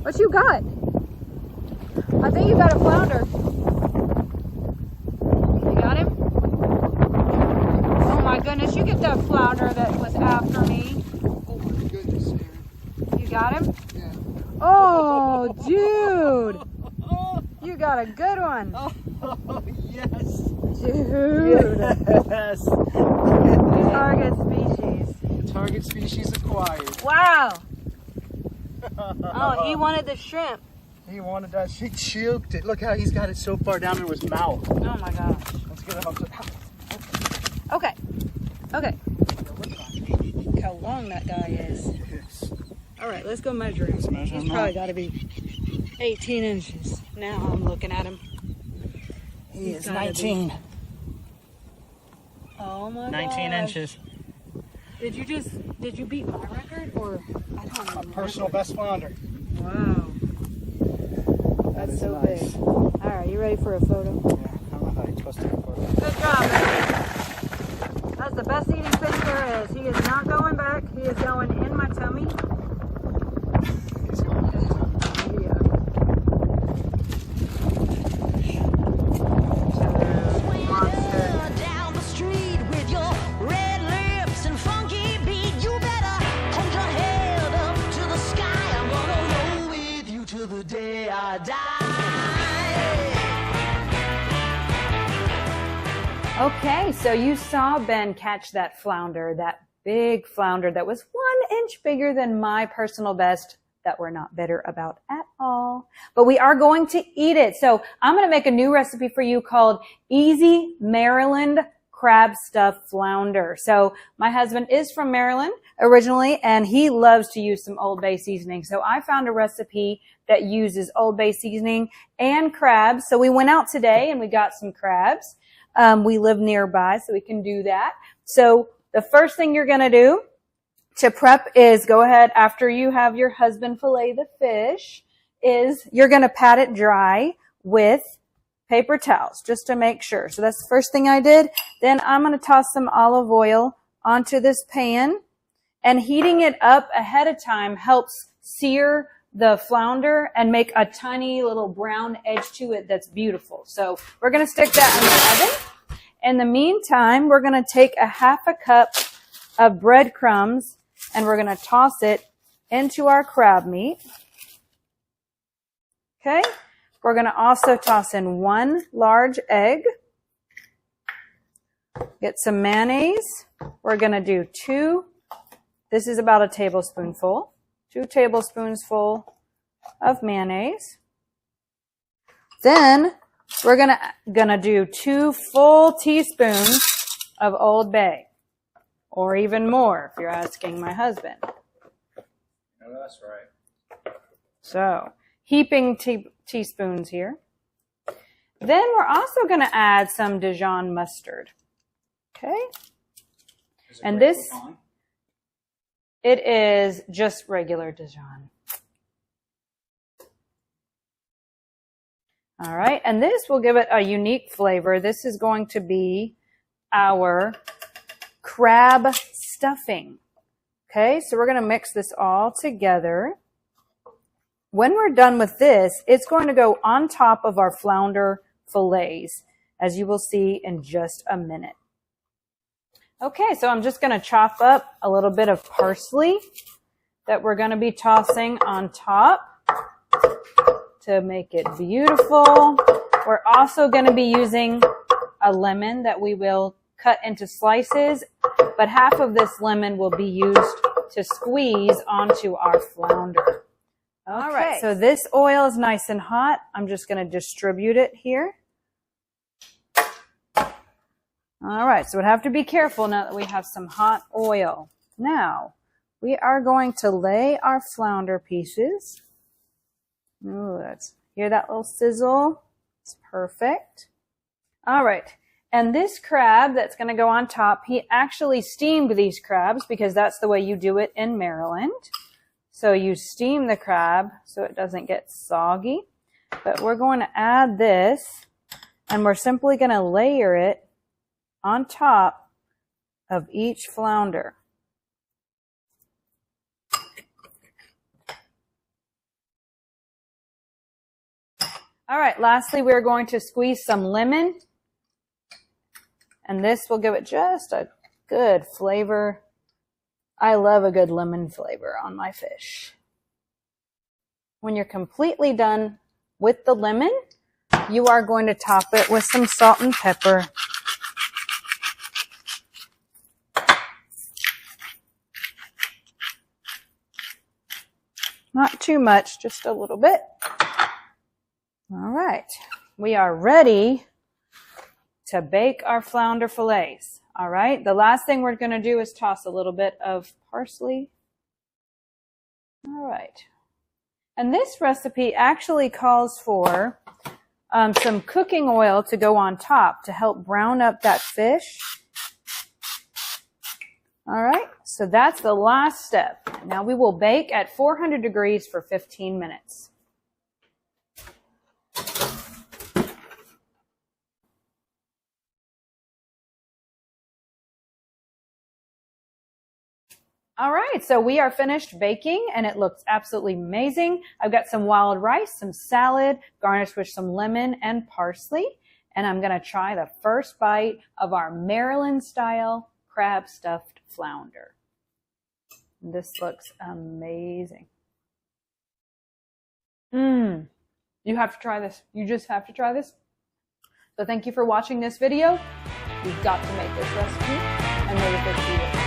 What you got? I think you got a flounder. You got him? Oh my goodness, you get that flounder that was after me. Oh my goodness, Aaron. You got him? Yeah. Oh, dude. You got a good one. Oh, yes. Dude. Yes. Target species. Target species acquired. Wow. Oh, he wanted the shrimp. He wanted that. She choked it. Look how he's got it so far down into his mouth. Oh my gosh. Let's get him up to. Okay. Okay. Look how long that guy is. Yes. All right, let's go measure him. Let's measure He's him probably out. got to be 18 inches. Now I'm looking at him. He is gotta be. 19. Oh my 19 gosh. inches. Did you beat my record or I don't know. A personal best flounder. Wow. That That's is so nice. big. All right, you ready for a photo? Yeah, I don't know how you're supposed to take a photo. Good job, man. That's the best eating fish there is. He is not going back. He is going in my tummy. He's going down. Yeah. Monster. Down the street with your red lips and funky beat, you better hold your head up to the sky. I'm gonna roll with you till the day I die. Okay, so you saw Ben catch that flounder, that big flounder that was 1 inch bigger than my personal best that we're not bitter about at all. But we are going to eat it. So I'm going to make a new recipe for you called Easy Maryland Crab Stuffed Flounder. So my husband is from Maryland originally, and he loves to use some Old Bay seasoning. So I found a recipe that uses Old Bay seasoning and crabs. So we went out today and we got some crabs. We live nearby, so we can do that. So the first thing you're going to do to prep is go ahead after you have your husband fillet the fish is you're going to pat it dry with paper towels just to make sure. So that's the first thing I did. Then I'm going to toss some olive oil onto this pan, and heating it up ahead of time helps sear the flounder and make a tiny little brown edge to it that's beautiful. So we're going to stick that in the oven. In the meantime, we're going to take a half a cup of breadcrumbs and we're going to toss it into our crab meat. Okay. We're going to also toss in 1 large egg. Get some mayonnaise. We're going to do 2. This is about a tablespoonful. 2 tablespoonsful of mayonnaise. Then we're gonna do 2 full teaspoons of Old Bay, or even more if you're asking my husband. No, that's right. So heaping teaspoons here. Then we're also gonna add some Dijon mustard. Okay, and this. It is just regular Dijon. All right, and this will give it a unique flavor. This is going to be our crab stuffing. Okay, so we're going to mix this all together. When we're done with this, it's going to go on top of our flounder fillets, as you will see in just a minute. Okay, so I'm just going to chop up a little bit of parsley that we're going to be tossing on top to make it beautiful. We're also going to be using a lemon that we will cut into slices, but half of this lemon will be used to squeeze onto our flounder. All right, so this oil is nice and hot. I'm just going to distribute it here. All right, so we have to be careful now that we have some hot oil. Now, we are going to lay our flounder pieces. Ooh, hear that little sizzle? It's perfect. All right, and this crab that's going to go on top, he actually steamed these crabs because that's the way you do it in Maryland. So you steam the crab so it doesn't get soggy. But we're going to add this, and we're simply going to layer it on top of each flounder. All right, lastly, we're going to squeeze some lemon. And this will give it just a good flavor. I love a good lemon flavor on my fish. When you're completely done with the lemon, you are going to top it with some salt and pepper. Not too much, just a little bit. All right, we are ready to bake our flounder fillets. All right, the last thing we're going to do is toss a little bit of parsley. All right, and this recipe actually calls for some cooking oil to go on top to help brown up that fish. All right, so that's the last step. Now we will bake at 400 degrees for 15 minutes. All right, so we are finished baking and it looks absolutely amazing. I've got some wild rice, some salad, garnished with some lemon and parsley. And I'm gonna try the first bite of our Maryland style crab stuffed flounder. This looks amazing. You have to try this. You just have to try this. So thank you for watching this video. You've got to make this recipe and may the fish be with you.